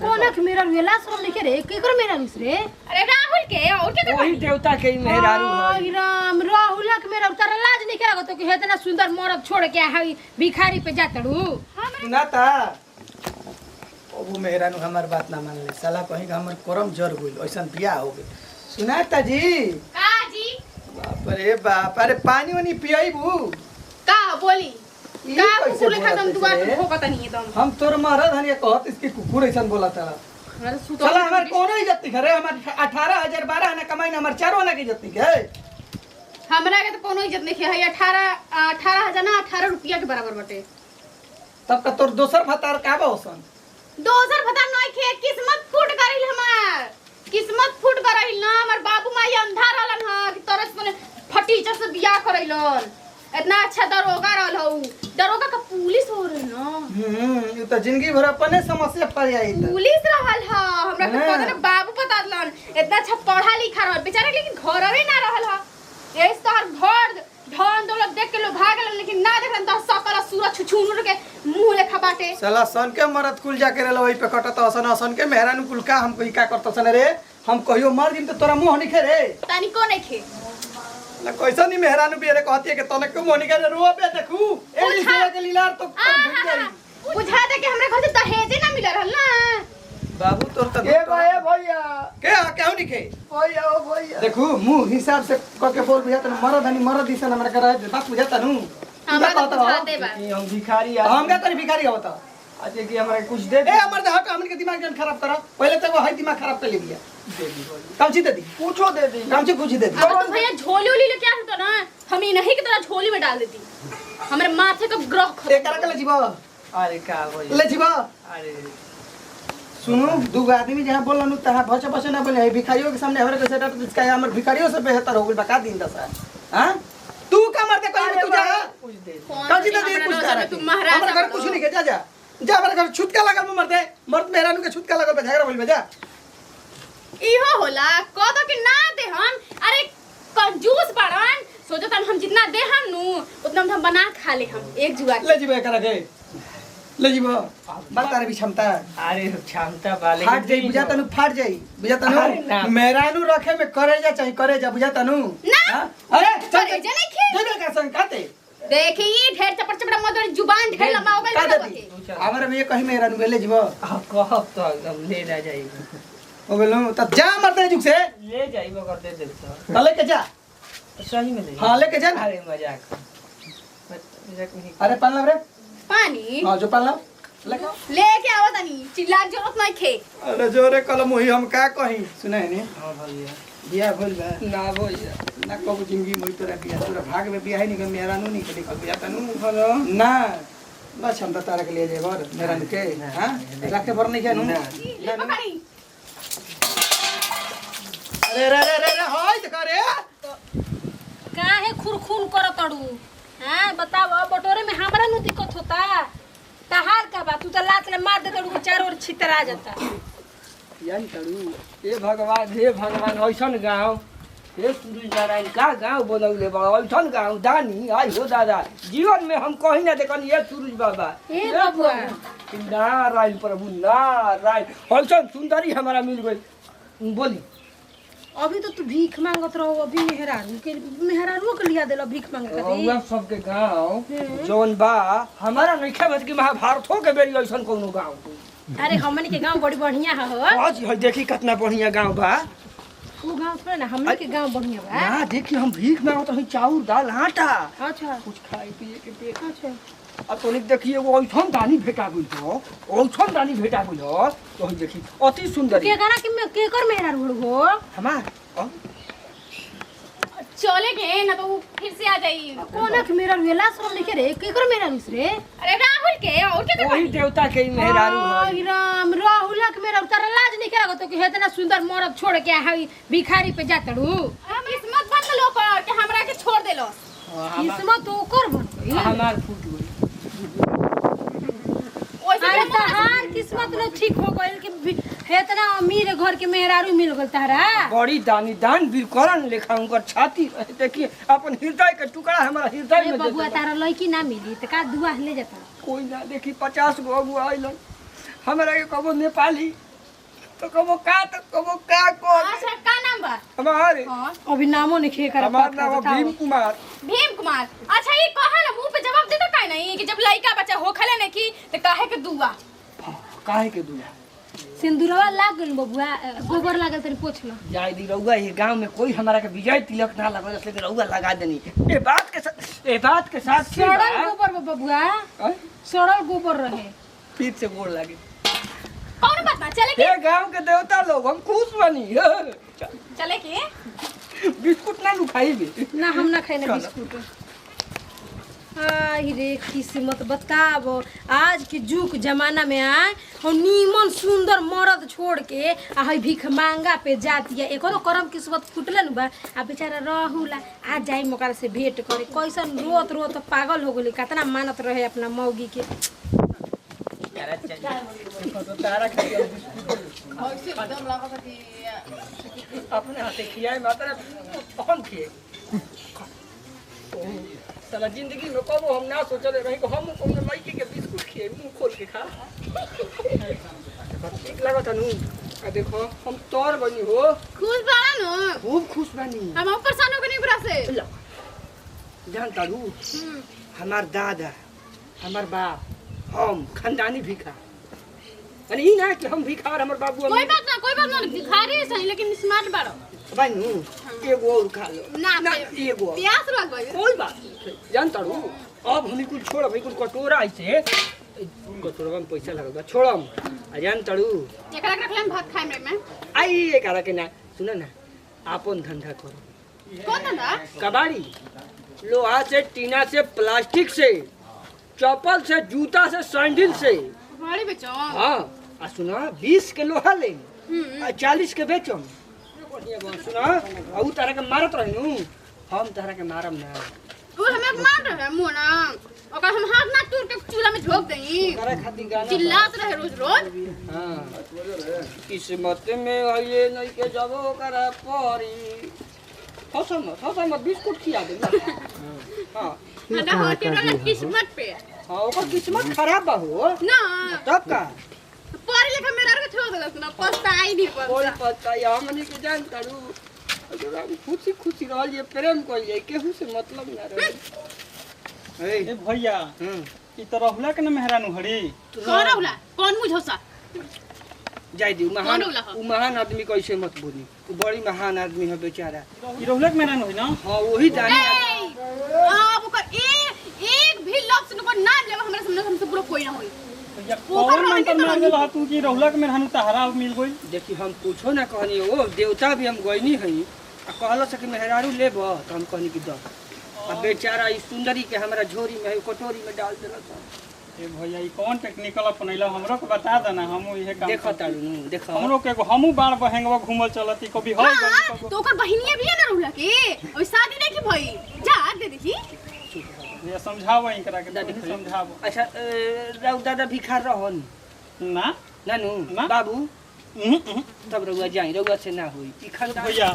कोना के मेरा वेला शरम नहीं रे केकर मेरा रुस रे अरे राहुल के और के वही देवता के ही मेहरारू है। राम राहुल के मेरा उतर लाज नहीं करा तो कि इतना सुंदर मर्द छोड़ के हाई भिखारी पे जातड़ू सुना था वो मेहरानू हमार बात ना मान ले साला कहीं का हमार करम जर गइल ऐसन बियाह हो गइल सुना था जी का जी बाप रे बाप अरे पानी वानी पियाईबू का बोली ई का कैसे कुकुर लेखा बोलत दम है दुआ से? को पता नहीं एकदम हम तोर महाराज हनिया कहत इसके कुकुर ऐसन बोला था अरे सुतो साला हमार कोनो इज्जत नहीं करे हमार 18000 12 आना कमाई ना हमार 4 आना की इज्जत नहीं है हमरा के तो कोनो इज्जत नहीं है 18000 ना 18 रुपया के बराबर बटे तब का तोर दोसर भतार का बौसन दोसर पता नहीं खे किस्मत फूट गइल हमार किस्मत फूट गइल ना हमर बाबू माई अंधा रहलन ह कि तरस मने फटीचा से बियाह करैलन इतना अच्छा दरोगा रहल हऊ दरोगा का पुलिस हो रहे ना ये तो जिंदगी भर अपने समस्या पर आई था पुलिस रहल ह हमरा के हाँ। पता ना बाबू बतालन इतना अच्छा पढ़ा लिखा रहल बेचारा लेकिन घरवे ना रहल ह ये तोहर घर धन दौलत देख के लोग भाग गए लेकिन ना देखलन तो सकल सूरज छुछुनर के मुंह लेखा बाटे साला सन के मरद कुल जाके रहल वही पे कटत असन असन के मेहरान कुल का हम कोई का करत सन रे हम कहियो मर दिन तो तोरा मुंह नहीं खे रे तानी को नहीं खे ना कैसा नहीं मेहरान भी रे कहती है कि तने क्यों मुंह नहीं खे रो पे देखू ए लीला के लीलार तो भूल गई बुझा दे कि हमरे घर से दहेज ना मिल रहल ना बाबू तोर त ए भैया के केहू नहीं खे भैया ओ भैया देखू मुंह हिसाब से क के बोल बुझात मरद हनी मरद दिसन हमरा करे बात बुझाता नु हमरा तो बुझा दे बा कि हम भिखारी आ हम का तनी भिखारी होता आज कि हमरा कुछ दे ए हमर दे हट हमन के दिमाग जन खराब करा पहले तो वो है दिमाग खराब कर ले लिया दे दी काम ची दे दी पूछो दे दी काम ची कुछ दे दी अब तो भैया झोली उली लेके आ तो ना हम ही नहीं की तरह झोली में डाल देती हमारे माथे का ग्रह ए करा के ले जीवा अरे का भैया ले जीवा अरे सुनो दू आदमी जहां बोलनु तहां भचे भचे ना बोले भिखारियों के सामने हमरे कैसे डट इसका हमर भिखारियों से बेहतर हो गइल बका दिन दसा हां तू का मरते कोई तू जा कुछ दे दी का जी दे कुछ कर तू महाराज हमर घर कुछ नहीं के जा जा जा हमर घर छुटका लगल मरते मर्द मेहरानू के छुटका लगल पे झगड़ा बोल बे जा इहो होला कह दो कि ना दे हम अरे कंजूस बड़न सोचो हम जितना दे हम नु उतना हम बना खा ले हम एक जुआ के ले जीवा करा के ले जीवा बात तारे भी क्षमता अरे क्षमता वाले फाट जाई बुझाता नु फाट जाई बुझाता अरे ना। नु मेहरानू रखे में करे जा चाहिए करे जा बुझाता नु ना। हाँ? अरे चल करेजा नहीं खे। जेबे का संग काते देखिए ढेर चपड़ चपड़ मत जुबान ढेर लंबा हो का गइल दे बते हमरा में ये कहीं मेहरानू ले जीवा आप कहब तो एकदम ले ना जाइए हो गेलो त जा मरते जुग से ले जाइए कर दे दे तो तले के जा सही में ले हां लेके जा ना। अरे मजाक मजाक नहीं अरे पालना रे पानी हां जो पालना लेके लेके आओ तनी चिल्ला के जरूरत नहीं खे अरे जोरे कलम वही हम का कही सुना है ने हां भैया बिया भइल बा ना भैया ना कबो जिंदगी में तोरा बिया तोरा भाग में बिया है नहीं मेहरानू नहीं के निकल बिया तनु हेलो ना बस हम तारा के लिए जेबर मेहरानू के हां रखे भर नहीं के नु ना। ले पकड़ी अरे रे रे रे रे होय देखा रे काहे खुरखुन करतड़ू हां बताओ बटोरे में हमरा नु दिक्कत होता तहार का बा तू तो लात ले मार दे तड़ू के चारों ओर छितरा जाता यानी करू हे भगवान ऐसन गाँव हे सूरज नारायण का गाँव बनौले बड़ा ऐसन गाँव दानी आई हो दादा जीवन में हम कहीं ना देखन ये सूरज बाबा ए बबुआ नारायण प्रभु नारायण ऐसन सुंदरी हमारा मिल गई बोली अभी तो तू भीख मांगत रहो अभी मेहरारू के लिया देला भीख मांगे खातिर रउआ सबके गाँव जौन बा हमारा नइखे बच कि महाभारतों के बेरी ऐसन कोनो गाँव अरे हमनी के गांव बड़ी बढ़िया हो आज है देखी कितना बढ़िया गाँव बा वो गांव थोड़ा ना हमनी के गांव बढ़िया बा ना देखी हम भीख मांगत हई चाउर दाल आटा अच्छा कुछ खाए पिए के पेट अच्छा अब तो देखिए वो ऐसन दानी भेटा गई तो ऐसन दानी भेटा गई हो तो हम देखी अति सुंदर के गाना के कर मेहरारू हो हमार चले गए ना तो वो फिर से आ जाई कोना के मेहरारू वेला शरम नहीं रे के कर मेहरारू रे अरे राहुल के और के वही देवता के ही मेहरारू है राम राहुल के मेहरारू तारा लाज नहीं करा तो कि इतना सुंदर मर्द छोड़ के हाई भिखारी पे जातड़ू हम किस्मत बंद लो कर के हमरा के छोड़ देलो किस्मत ओकर बन गई हमार फूट गई ओइसे अरे तहार किस्मत न ठीक हो गइल कि इतना अमीर घर के मेहरारू मिल गइल तारा बड़ी दानी दान बिरकरन लेखा उनकर छाती रहे देखिए अपन हृदय के टुकड़ा हमारा हृदय ए में बबुआ दे तारा लड़की ना मिली त का दुआ ले जाता कोई ना देखी 50 गो अगुआ आइलन हमरा के कबो नेपाली तो कबो का को अच्छा का नाम बा हमारे हां अभी नामो नहीं खे कर हमार नाम भीम कुमार। भीम कुमार। अच्छा ये कहा ना मुंह पे जवाब देता काहे नहीं कि जब लड़का बच्चा हो खले नहीं की तो काहे के दुआ काहे के दुआ सिंदूरवा लाग गइल बबुआ गोबर लागल तनी पोछ लो जाय दी रउआ ये गांव में कोई हमारा के विजय तिलक ना लगल इसलिए रउआ लगा देनी। ये बात के साथ की सड़ल बा? गोबर बबुआ हैं? सड़ल गोबर रहे फिर से गोड़ लागे। कौन बात ना चले ये गांव के देवता लोग हम खुश बनी चले के बिस्कुट ना लुखाई भी ना हम ना खाई ना बिस्कुट। आई रे किस्मत बताबो आज के जुग जमाना में आए और नीमन सुंदर मर्द छोड़ के आ हई भीख मांगा पे जाती है एको तो करम किस्मत फुटलन बा आ बेचारा रहूला आ जाई मकर से भेंट करे कैसन रोत रोत पागल हो गेली कितना मानत रहे अपना मौगी के। अपने हाथे खियाए माता हम खिए साला जिंदगी में कबो हम ना सोचले रही कि हम कोनो लड़की के बिस्कुट खिए मुंह खोल के खा ठीक लागत नु आ देखो हम तोर बनी हो खुश बाड़ा न खूब खुश बनी हम परेशान हो गनी पूरा से जान तारू हमार दादा हमार बाप हम खानदानी भिखा अरे ई ना कि हम भिखार हमर बाबू कोई बात ना भिखारी सही लेकिन स्मार्ट बाड़ो बानू एगो और खा लो ना एगो प्यास लग गई कोई बात नहीं जान तारू अब हम कुल छोड़ भाई कुल कटोरा ऐसे कटोरा में पैसा लगल बा छोड़म आ जान तारू एकरा रख लेम भात खाए में आई एकरा के ना सुन ना आपन धंधा करो कौन धंधा कबाड़ी लोहा से टीना से प्लास्टिक से चप्पल से जूता से सैंडल से बड़ी बेचो हाँ आ सुना 20 के लोहा ले आ 40 के बेचम सुना आ उ तारा के मारत रही हम तारा के मारम ना वो हमें मार रहे मुना ओकर हम हाथ ना तोड़ के चूल्हा में झोक देई तारा खातिर गाना चिल्लात रहे रोज हाँ किस्मत में है ये नहीं के जबो करा परी हसम बिस्कुट खिया दे हाँ ना होते रहे किस्मत पे हाँ ओकर किस्मत खराब बा हो ना तब का पढ़े लिखे मेरा के छोड़ देलक ना पछताई नहीं कोई पड़ता पता हमनी के जान तारू अगर हम खुशी रहल ये प्रेम कइल जाए केहू से मतलब ना रहे ए भैया ई तो रहुला के न मेहरानू हड़ी कौन रहुला कौन मुझोसा जाय दी कौन रहुला हो? उ महान आदमी कैसे मत बोली उ बड़ी महान आदमी है बेचारा ई रहुला के मेहरानू है ना हाँ वही जानी अब ओकर एक भी लफ्ज न नाम लेवा हमरा सामने हमसे पूरा कोई ना होई भैया कौन मंत्र मार देला तू कि रहुला के मेहरानू तहरा मिल गई देखी हम पूछो ना कहनी ओ देवता भी हम गईनी हई आ कहलो से कि मेहरारू लेब तो हम कहनी कि द आ बेचारा ई सुंदरी के हमरा झोरी में कटोरी में डाल देला ए भैया ई कौन टेक्निकल अपनैला हमरो के बता देना हमहू इहे काम देखो तारू देखो हमरो के एगो हमहू बार बहेंगवा घूमल चलती कभी होय गई हाँ, कबो तो ओकर बहिनिया भी है ना रहुला के और शादी नहीं की भई जा दे देखी ये समझावो इनकरा के दादी समझावो अच्छा राउ दादा भिखार रहन ना नानू ना। बाबू तब रउआ जाई रउआ से ना होई ई खानदान भैया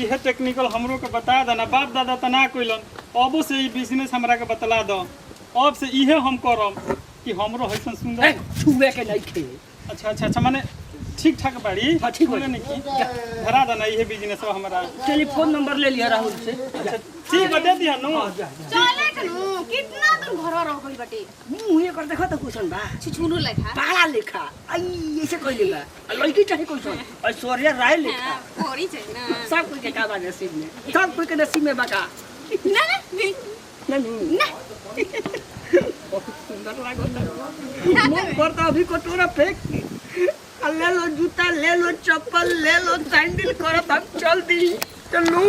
इहे टेक्निकल हमरो के बता देना बाप दादा त ना कोइलन अबो से ई बिजनेस हमरा के बतला दो अब से इहे हम करम कि हमरो हइसन ए, सुंदर छुए के नहीं खे अच्छा माने ठीक ठाक बाड़ी हाँ, ठीक बोले बाड़ी। नहीं की धरा देना इहे बिजनेस हमरा टेलीफोन नंबर ले लिया राहुल से अच्छा ठीक बता दिया नु चले कनु कितना दिन घर रह गई बटे मुंह ये कर देखो तो कुछन बा छिछुनु लेखा पाला लेखा आई ऐसे कोई लेगा लड़की चाहे कुछन ऐश्वर्या राय लेखा कोरी छै ना सब कोई के का बा नसीब में सब कोई के नसीब में बका ना नानू ना बहुत सुंदर लागो मन करता अभी कटोरा फेंक के आ ले लो जूता ले लो चप्पल ले लो सैंडल करत हम चल दी चलू